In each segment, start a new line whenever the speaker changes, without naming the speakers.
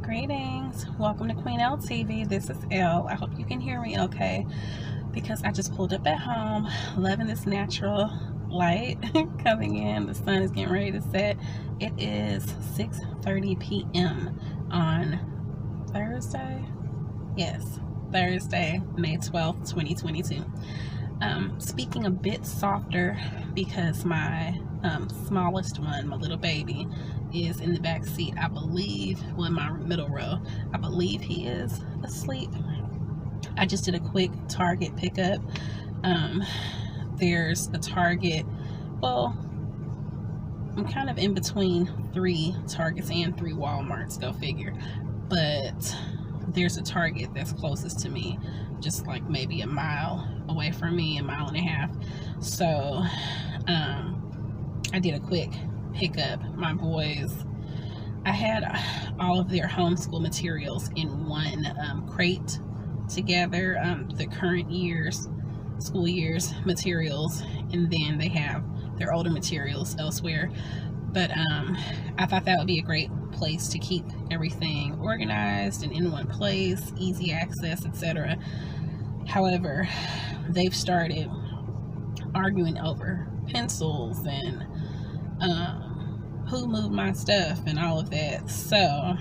Greetings, welcome to Queen Elle TV. This is Elle. I hope you can hear me okay, because I just pulled up at home, loving this natural light coming in. The sun is getting ready to set. It is 6:30 p.m. on Thursday. Yes, Thursday, May 12th, 2022. Speaking a bit softer because my smallest one, my little baby, is in the back seat. I believe, well, in my middle row, I believe he is asleep. I just did a quick Target pickup. There's a Target, well, I'm kind of in between 3 Targets and 3 Walmarts, go figure, but there's a Target that's closest to me, just like maybe a mile away from me, a mile and a half. So I did a quick pickup. My boys, I had all of their homeschool materials in one crate together, the current year's school year's materials, and then they have their older materials elsewhere. But I thought that would be a great place to keep everything organized and in one place, easy access, etc. However, they've started arguing over pencils and who moved my stuff and all of that. So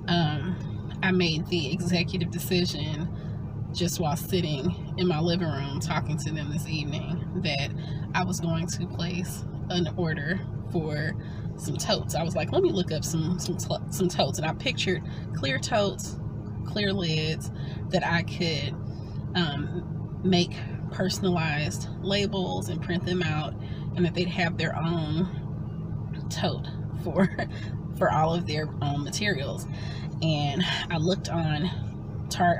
I made the executive decision just while sitting in my living room talking to them this evening that I was going to place an order for some totes. I was like, let me look up some totes, and I pictured clear totes, clear lids that I could make personalized labels and print them out, and that they'd have their own tote for all of their own materials. And I looked on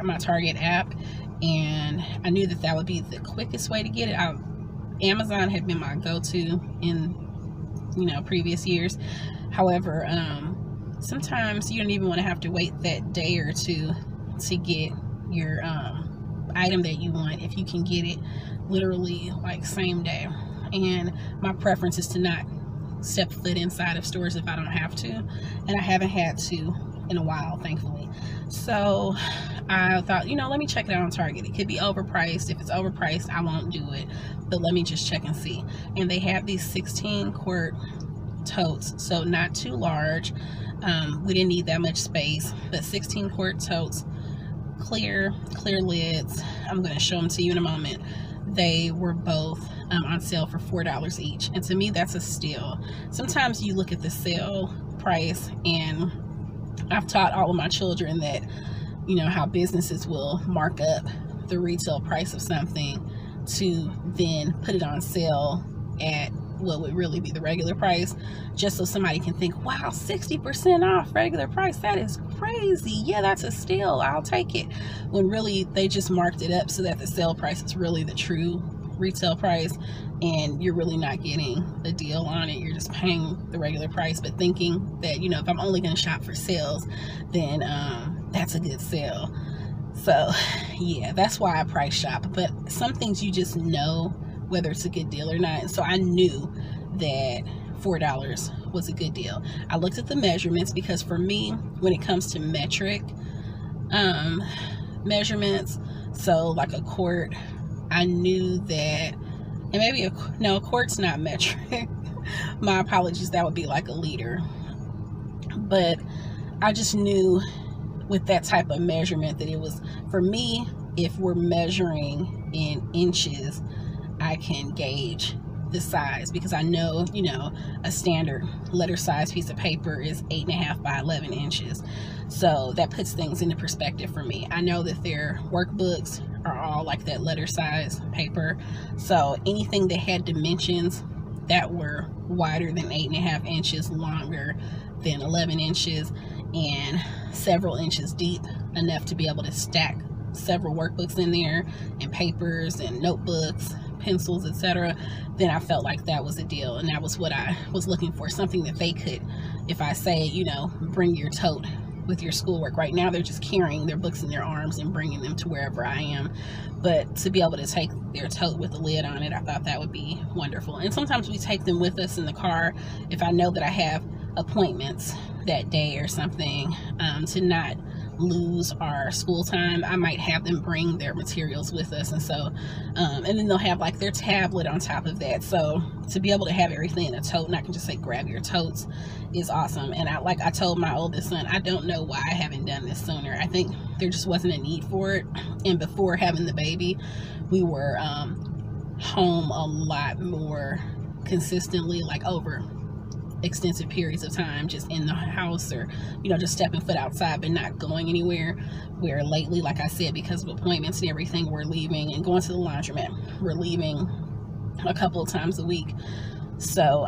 my Target app, and I knew that that would be the quickest way to get it. Amazon had been my go-to in previous years. However, sometimes you don't even want to have to wait that day or two to get your item that you want if you can get it literally like same day. And my preference is to not step foot inside of stores if I don't have to, and I haven't had to in a while, thankfully. So I thought, let me check it out on Target. It could be overpriced. If it's overpriced, I won't do it, but let me just check and see. And they have these 16-quart totes, so not too large. We didn't need that much space, but 16-quart totes, clear lids. I'm going to show them to you in a moment. They were both on sale for $4 each, and to me that's a steal. Sometimes you look at the sale price, and I've taught all of my children that how businesses will mark up the retail price of something to then put it on sale at what would really be the regular price, just so somebody can think, wow, 60% off regular price, that is crazy, yeah, that's a steal, I'll take it, when really they just marked it up so that the sale price is really the true retail price, and you're really not getting a deal on it. You're just paying the regular price, but thinking that if I'm only going to shop for sales, then that's a good sale. So yeah, that's why I price shop. But some things you just know whether it's a good deal or not. So I knew that $4 was a good deal. I looked at the measurements, because for me, when it comes to metric measurements, so like a quart, I knew that, and maybe a quart's not metric. My apologies, that would be like a liter. But I just knew with that type of measurement that it was, for me, if we're measuring in inches, I can gauge the size, because I know, a standard letter size piece of paper is 8.5 by 11 inches. So that puts things into perspective for me. I know that their workbooks are all like that letter size paper. So anything that had dimensions that were wider than 8.5 inches, longer than 11 inches, and several inches deep, enough to be able to stack several workbooks in there, and papers and notebooks, pencils, etc., then I felt like that was a deal, and that was what I was looking for. Something that they could, if I say, bring your tote with your schoolwork. Right now they're just carrying their books in their arms and bringing them to wherever I am, but to be able to take their tote with a lid on it, I thought that would be wonderful. And sometimes we take them with us in the car if I know that I have appointments that day or something, to not lose our school time, I might have them bring their materials with us. And so and then they'll have like their tablet on top of that, so to be able to have everything in a tote and I can just say grab your totes is awesome. And I told my oldest son, I don't know why I haven't done this sooner. I think there just wasn't a need for it. And before having the baby, we were home a lot more consistently, like over extensive periods of time, just in the house, or just stepping foot outside but not going anywhere. Where lately, like I said, because of appointments and everything, we're leaving and going to the laundromat. We're leaving a couple of times a week. So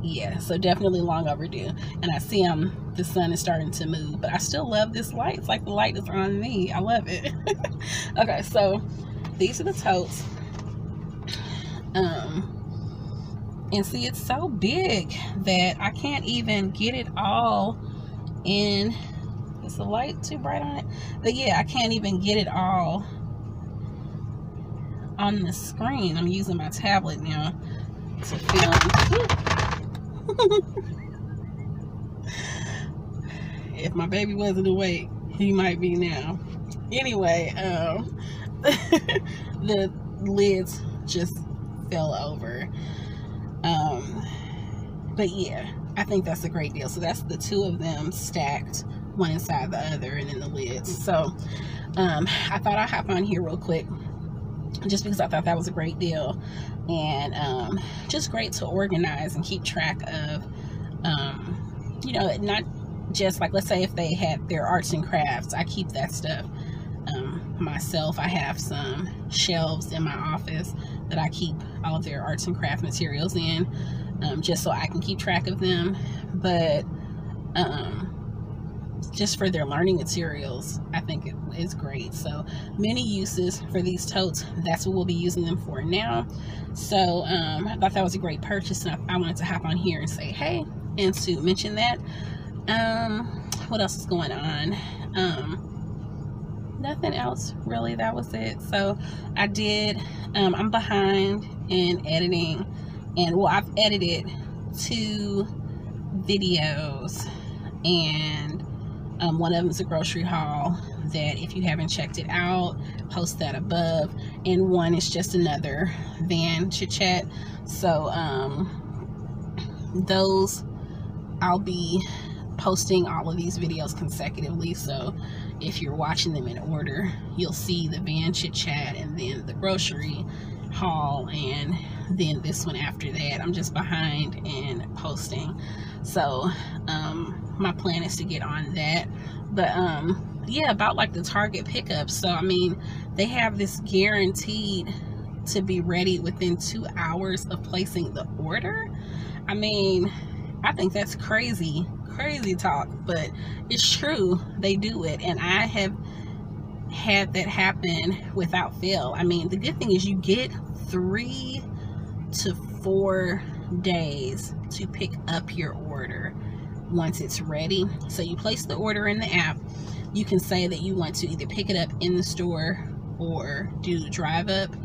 yeah, so definitely long overdue. And I see the sun is starting to move, but I still love this light. It's like the light is on me. I love it. Okay, so these are the totes. And see, it's so big that I can't even get it all in. Is the light too bright on it? But yeah, I can't even get it all on the screen. I'm using my tablet now to film. If my baby wasn't awake, he might be now. Anyway, the lids just fell over. But yeah, I think that's a great deal. So that's the two of them stacked, one inside the other, and then the lids. So I thought I'd hop on here real quick just because I thought that was a great deal, and just great to organize and keep track of, not just like, let's say if they had their arts and crafts, I keep that stuff myself. I have some shelves in my office that I keep all of their arts and craft materials in, just so I can keep track of them. But just for their learning materials, I think it is great. So many uses for these totes. That's what we'll be using them for now. So I thought that was a great purchase, and I wanted to hop on here and say hey, and to mention that. What else is going on? Nothing else really. That was it. So I did, I'm behind in editing, and well, I've edited 2 videos, and one of them is a grocery haul that, if you haven't checked it out, post that above, and one is just another van chit chat. So those, I'll be posting all of these videos consecutively. So if you're watching them in order, you'll see the van chit chat and then the grocery haul and then this one after that. I'm just behind in posting, so my plan is to get on that. But yeah, about like the Target pickup. So I mean, they have this guaranteed to be ready within 2 hours of placing the order. I mean, I think that's crazy talk, but it's true. They do it, and I have had that happen without fail. I mean, the good thing is you get 3 to 4 days to pick up your order once it's ready. So you place the order in the app. You can say that you want to either pick it up in the store or do drive up.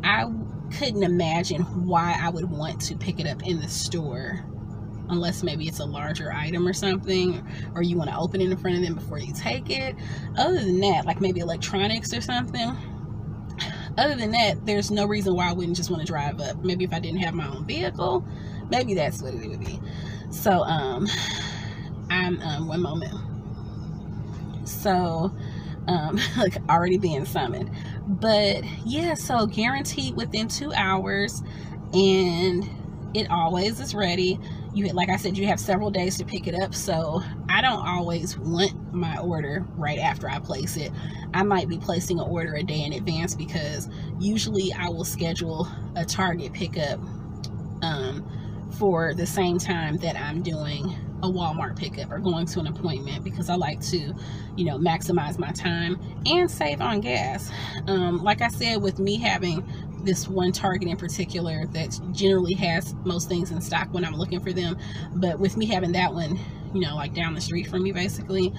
I couldn't imagine why I would want to pick it up in the store, unless maybe it's a larger item or something, or you want to open it in front of them before you take it. Other than that, like maybe electronics or something, other than that, there's no reason why I wouldn't just want to drive up. Maybe if I didn't have my own vehicle, maybe that's what it would be. So I'm one moment. So like already being summoned. But yeah, so guaranteed within 2 hours, and it always is ready. Like I said, you have several days to pick it up, so I don't always want my order right after I place it. I might be placing an order a day in advance, because usually I will schedule a Target pickup for the same time that I'm doing a Walmart pickup or going to an appointment, because I like to, maximize my time and save on gas. Like I said, with me having this one Target in particular that generally has most things in stock when I'm looking for them, but with me having that one, like down the street from me, basically,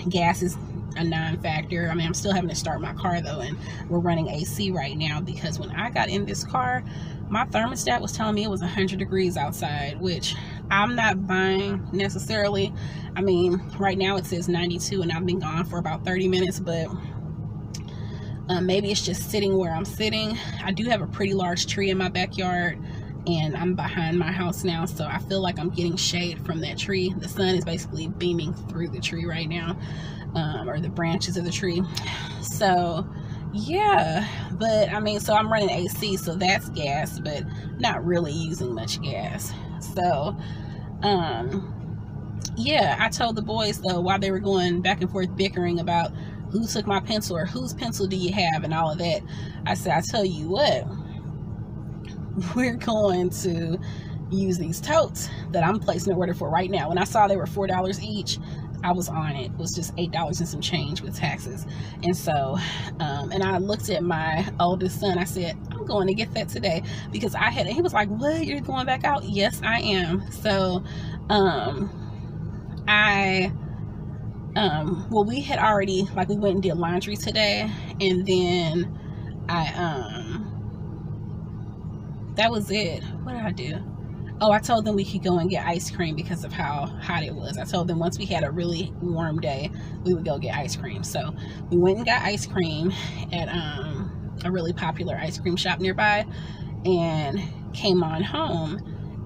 gas is a non-factor. I mean, I'm still having to start my car though, and we're running AC right now, because when I got in this car, my thermostat was telling me it was 100 degrees outside, which I'm not buying necessarily. I mean, right now it says 92 and I've been gone for about 30 minutes, but maybe it's just sitting where I'm sitting. I do have a pretty large tree in my backyard, and I'm behind my house now, so I feel like I'm getting shade from that tree. The sun is basically beaming through the tree right now, or the branches of the tree. So yeah, but I mean, so I'm running AC, so that's gas, but not really using much gas. So yeah, I told the boys though, while they were going back and forth bickering about who took my pencil or whose pencil do you have and all of that, I said, I tell you what, we're going to use these totes that I'm placing an order for right now. When I saw they were $4 each, I was on it. It was just $8 and some change with taxes. And so and I looked at my oldest son. I said, I'm going to get that today, because I had, he was like, what, you're going back out? Yes, I am. So well, we had already, like, we went and did laundry today, and then that was it. What did I do? Oh, I told them we could go and get ice cream because of how hot it was. I told them once we had a really warm day, we would go get ice cream. So we went and got ice cream at a really popular ice cream shop nearby, and came on home.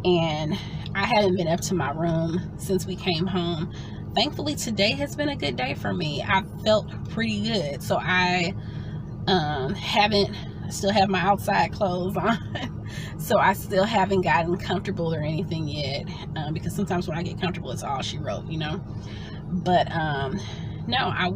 And I haven't been up to my room since we came home. Thankfully, today has been a good day for me. I felt pretty good. So I still have my outside clothes on. So I still haven't gotten comfortable or anything yet, because sometimes when I get comfortable, it's all she wrote, you know. But no, I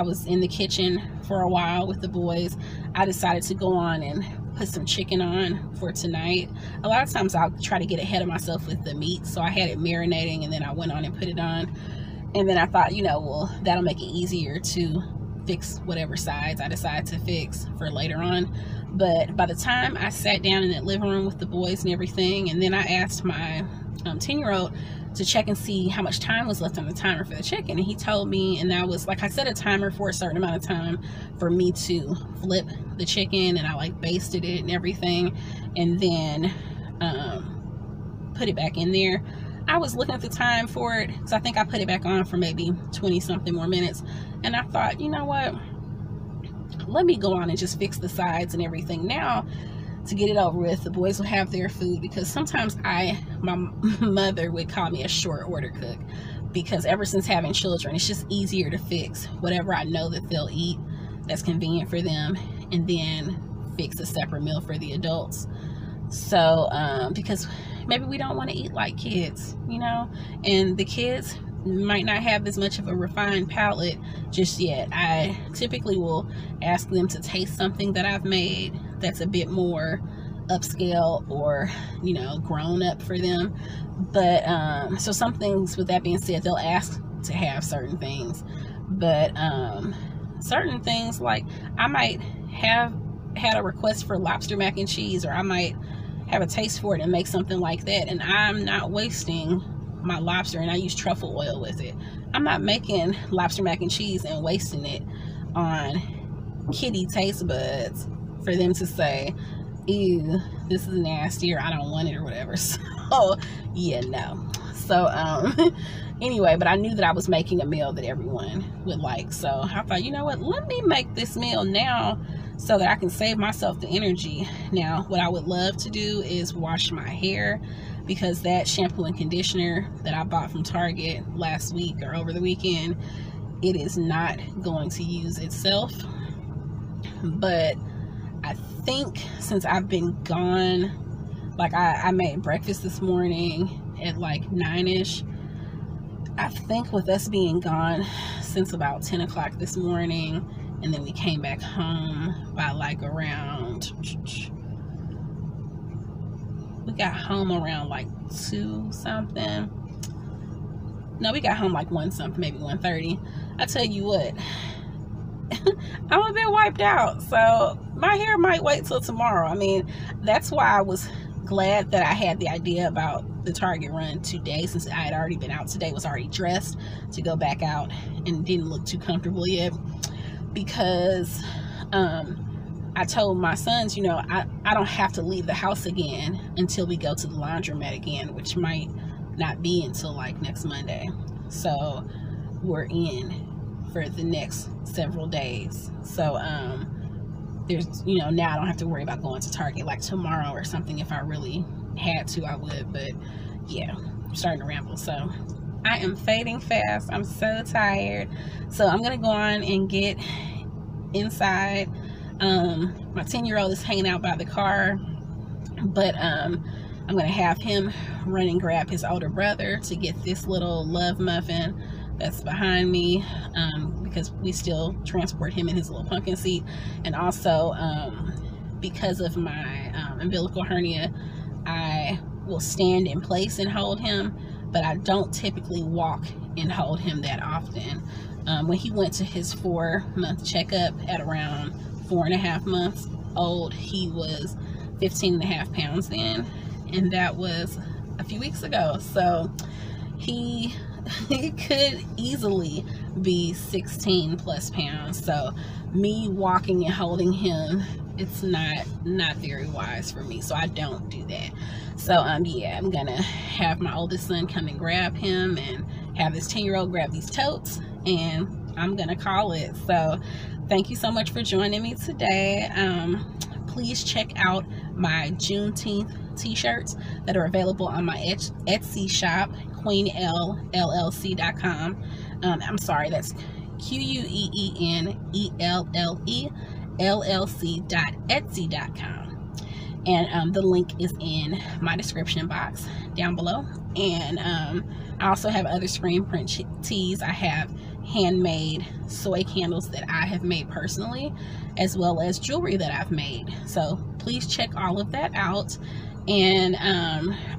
was in the kitchen for a while with the boys. I decided to go on and put some chicken on for tonight. A lot of times I'll try to get ahead of myself with the meat, so I had it marinating and then I went on and put it on. And then I thought, you know, well, that'll make it easier to fix whatever sides I decide to fix for later on. But by the time I sat down in that living room with the boys and everything, and then I asked my 10-year-old to check and see how much time was left on the timer for the chicken, and he told me, and that was like, I set a timer for a certain amount of time for me to flip the chicken, and I like basted it and everything, and then put it back in there. I was looking at the time for it, so I think I put it back on for maybe 20 something more minutes, and I thought, you know what, let me go on and just fix the sides and everything now to get it over with. The boys will have their food, because sometimes my mother would call me a short order cook, because ever since having children, it's just easier to fix whatever I know that they'll eat that's convenient for them, and then fix a separate meal for the adults. So because maybe we don't want to eat like kids, you know, and the kids might not have as much of a refined palate just yet. I typically will ask them to taste something that I've made that's a bit more upscale or, you know, grown up for them. But so some things, with that being said, they'll ask to have certain things, but certain things, like I might have had a request for lobster mac and cheese, or I might have a taste for it and make something like that, and I'm not wasting my lobster, and I use truffle oil with it. I'm not making lobster mac and cheese and wasting it on kitty taste buds for them to say, ew, this is nasty, or I don't want it, or whatever. So yeah, no. So anyway, but I knew that I was making a meal that everyone would like, so I thought, you know what, let me make this meal now so that I can save myself the energy. Now, what I would love to do is wash my hair, because that shampoo and conditioner that I bought from Target last week or over the weekend, it is not going to use itself. But I think since I've been gone, like I made breakfast this morning at like 9ish. I think with us being gone since about 10 o'clock this morning, and then we came back home by like around, we got home around like 2 something. No, we got home like 1 something, maybe 1:30. I tell you what, I'm a bit wiped out, so my hair might wait till tomorrow. I mean, that's why I was glad that I had the idea about the Target run today, since I had already been out today, was already dressed to go back out, and didn't look too comfortable yet, because I I told my sons, you know, I don't have to leave the house again until we go to the laundromat again, which might not be until like next Monday. So we're in for the next several days. So there's, you know, now I don't have to worry about going to Target like tomorrow or something. If I really had to, I would. But yeah, I'm starting to ramble. So I am fading fast. I'm so tired. So I'm gonna go on and get inside. My 10-year-old is hanging out by the car, but I'm gonna have him run and grab his older brother to get this little love muffin that's behind me, because we still transport him in his little pumpkin seat. And also because of my umbilical hernia, I will stand in place and hold him, but I don't typically walk and hold him that often. When he went to his 4-month checkup at around 4.5 months old, he was 15.5 pounds then, and that was a few weeks ago. So he could easily be 16 plus pounds. So me walking and holding him, it's not very wise for me, so I don't do that. So yeah, I'm gonna have my oldest son come and grab him, and have this 10-year-old grab these totes, and I'm gonna call it. So thank you so much for joining me today. Please check out my Juneteenth t-shirts that are available on my Etsy shop, QueenEllLLC.com. I'm sorry, that's QueenEllLLC.Etsy.com. And the link is in my description box down below. And I also have other screen print tees. I have handmade soy candles that I have made personally, as well as jewelry that I've made. So please check all of that out. And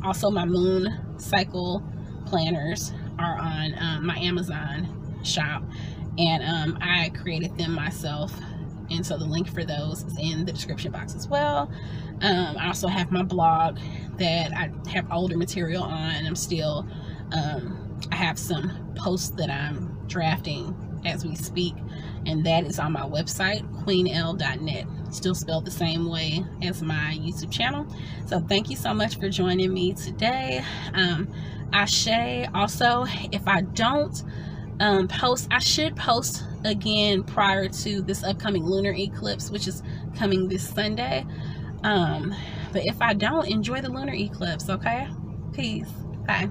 also my moon cycle planners are on my Amazon shop, and I created them myself, and so the link for those is in the description box as well. I also have my blog that I have older material on, and I'm still I have some posts that I'm drafting as we speak, and that is on my website, queenell.net, still spelled the same way as my YouTube channel. So thank you so much for joining me today. Ashe. Also, if I don't post, I should post again prior to this upcoming lunar eclipse, which is coming this Sunday. But if I don't, enjoy the lunar eclipse. Okay, peace. Bye.